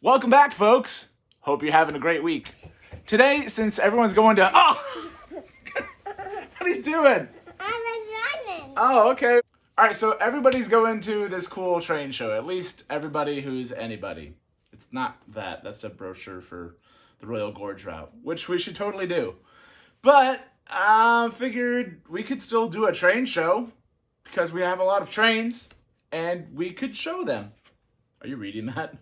Welcome back, folks. Hope you're having a great week. Today, since everyone's going to... Oh! What are you doing? I was running. Oh, okay. All right, so everybody's going to this cool train show. At least everybody who's anybody. It's not that. That's a brochure for the Royal Gorge route, which we should totally do. But I figured we could still do a train show because we have a lot of trains and we could show them. Are you reading that?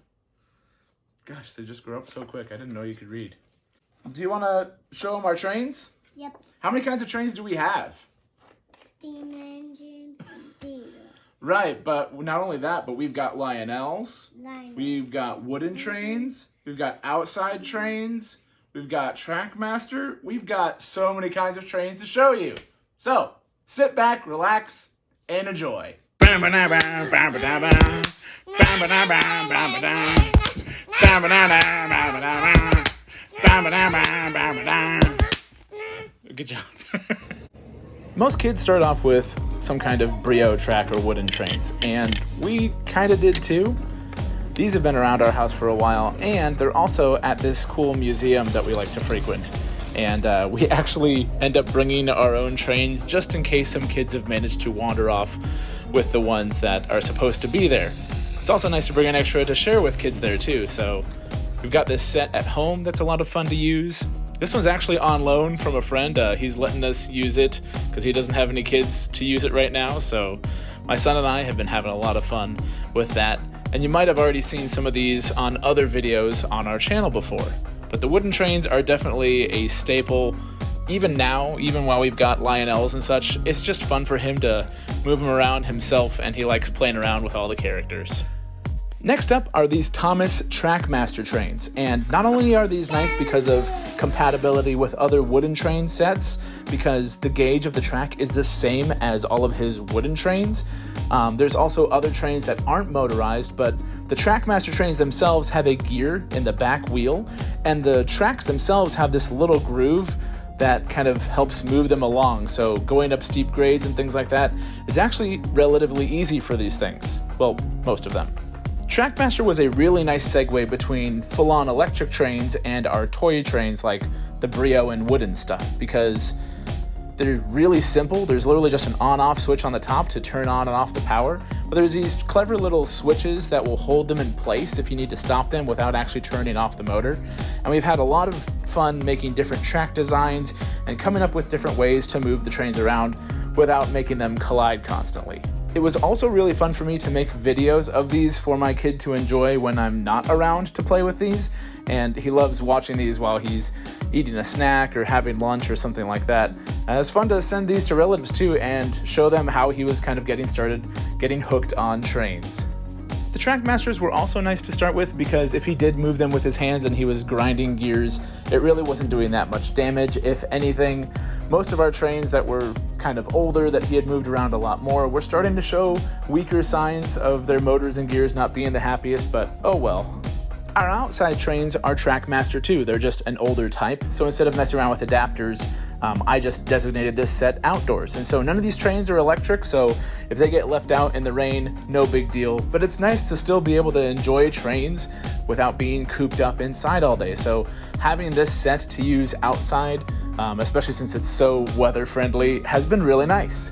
Gosh, they just grow up so quick. I didn't know you could read. Do you want to show them our trains? Yep. How many kinds of trains do we have? Steam engines, diesel. Right, but not only that, but we've got Lionels. Lionel. We've got wooden trains. We've got outside trains. We've got Trackmaster. We've got so many kinds of trains to show you. So, sit back, relax, and enjoy. Good job. Most kids start off with some kind of Brio track or wooden trains, and we kind of did too. These have been around our house for a while, and they're also at this cool museum that we like to frequent. And we actually end up bringing our own trains just in case some kids have managed to wander off with the ones that are supposed to be there. It's also nice to bring an extra to share with kids there too. So we've got this set at home that's a lot of fun to use. This one's actually on loan from a friend. He's letting us use it because he doesn't have any kids to use it right now. So my son and I have been having a lot of fun with that. And you might have already seen some of these on other videos on our channel before. But the wooden trains are definitely a staple. Even now, even while we've got Lionels and such, it's just fun for him to move them around himself, and he likes playing around with all the characters. Next up are these Thomas Trackmaster trains, and not only are these nice because of compatibility with other wooden train sets, because the gauge of the track is the same as all of his wooden trains. There's also other trains that aren't motorized, but the Trackmaster trains themselves have a gear in the back wheel, and the tracks themselves have this little groove that kind of helps move them along. So going up steep grades and things like that is actually relatively easy for these things. Well, most of them. Trackmaster was a really nice segue between full-on electric trains and our toy trains like the Brio and wooden stuff, because they're really simple. There's literally just an on-off switch on the top to turn on and off the power, but there's these clever little switches that will hold them in place if you need to stop them without actually turning off the motor. And we've had a lot of fun making different track designs and coming up with different ways to move the trains around without making them collide constantly. It was also really fun for me to make videos of these for my kid to enjoy when I'm not around to play with these, and he loves watching these while he's eating a snack or having lunch or something like that. It's fun to send these to relatives too and show them how he was kind of getting started, getting hooked on trains. The Trackmasters were also nice to start with because if he did move them with his hands and he was grinding gears, it really wasn't doing that much damage. If anything, most of our trains that were kind of older, that he had moved around a lot more, were starting to show weaker signs of their motors and gears not being the happiest, but oh well. Our outside trains are Trackmaster too. They're just an older type, so instead of messing around with adapters, I just designated this set outdoors. And so none of these trains are electric, so if they get left out in the rain, no big deal. But it's nice to still be able to enjoy trains without being cooped up inside all day. So having this set to use outside, especially since it's so weather friendly, has been really nice.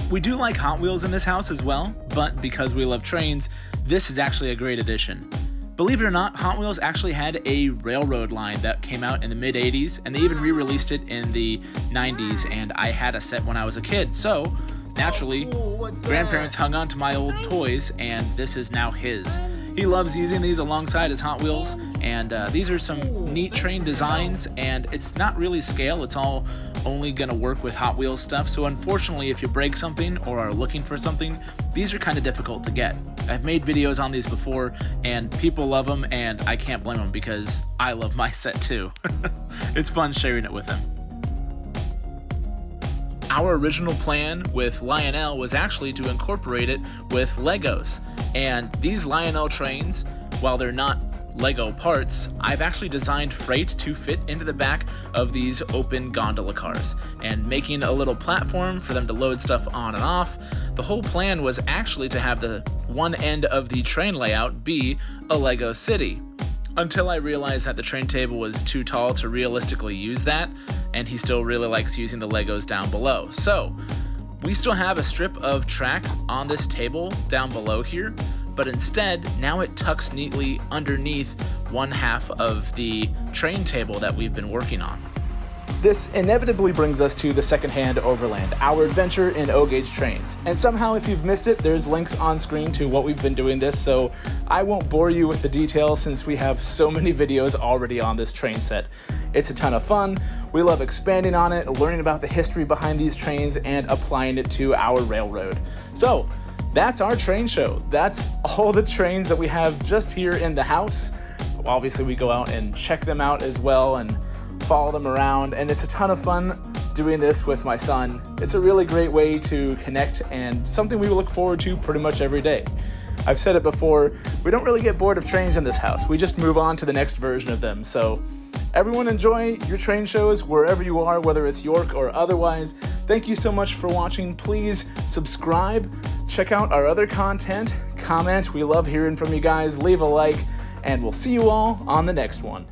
We do like Hot Wheels in this house as well, but because we love trains, this is actually a great addition. Believe it or not, Hot Wheels actually had a railroad line that came out in the mid-80s, and they even re-released it in the 90s, and I had a set when I was a kid. So, naturally, grandparents hung on to my old toys, and this is now his. He loves using these alongside his Hot Wheels, and these are some neat train designs, and it's not really scale, it's all only going to work with Hot Wheels stuff, so unfortunately if you break something or are looking for something, these are kind of difficult to get. I've made videos on these before, and people love them, and I can't blame them because I love my set too. It's fun sharing it with them. Our original plan with Lionel was actually to incorporate it with Legos, and these Lionel trains, while they're not Lego parts, I've actually designed freight to fit into the back of these open gondola cars, and making a little platform for them to load stuff on and off. The whole plan was actually to have the one end of the train layout be a Lego city, until I realized that the train table was too tall to realistically use that, and he still really likes using the Legos down below. So we still have a strip of track on this table down below here, but instead, now it tucks neatly underneath one half of the train table that we've been working on. This inevitably brings us to the secondhand Overland, our adventure in O-gauge trains. And somehow, if you've missed it, there's links on screen to what we've been doing this, so I won't bore you with the details since we have so many videos already on this train set. It's a ton of fun. We love expanding on it, learning about the history behind these trains, and applying it to our railroad. So, that's our train show. That's all the trains that we have just here in the house. Obviously, we go out and check them out as well and follow them around, and it's a ton of fun doing this with my son. It's a really great way to connect and something we look forward to pretty much every day. I've said it before, we don't really get bored of trains in this house. We just move on to the next version of them. So everyone enjoy your train shows wherever you are, whether it's York or otherwise. Thank you so much for watching. Please subscribe, check out our other content, comment. We love hearing from you guys. Leave a like, and we'll see you all on the next one.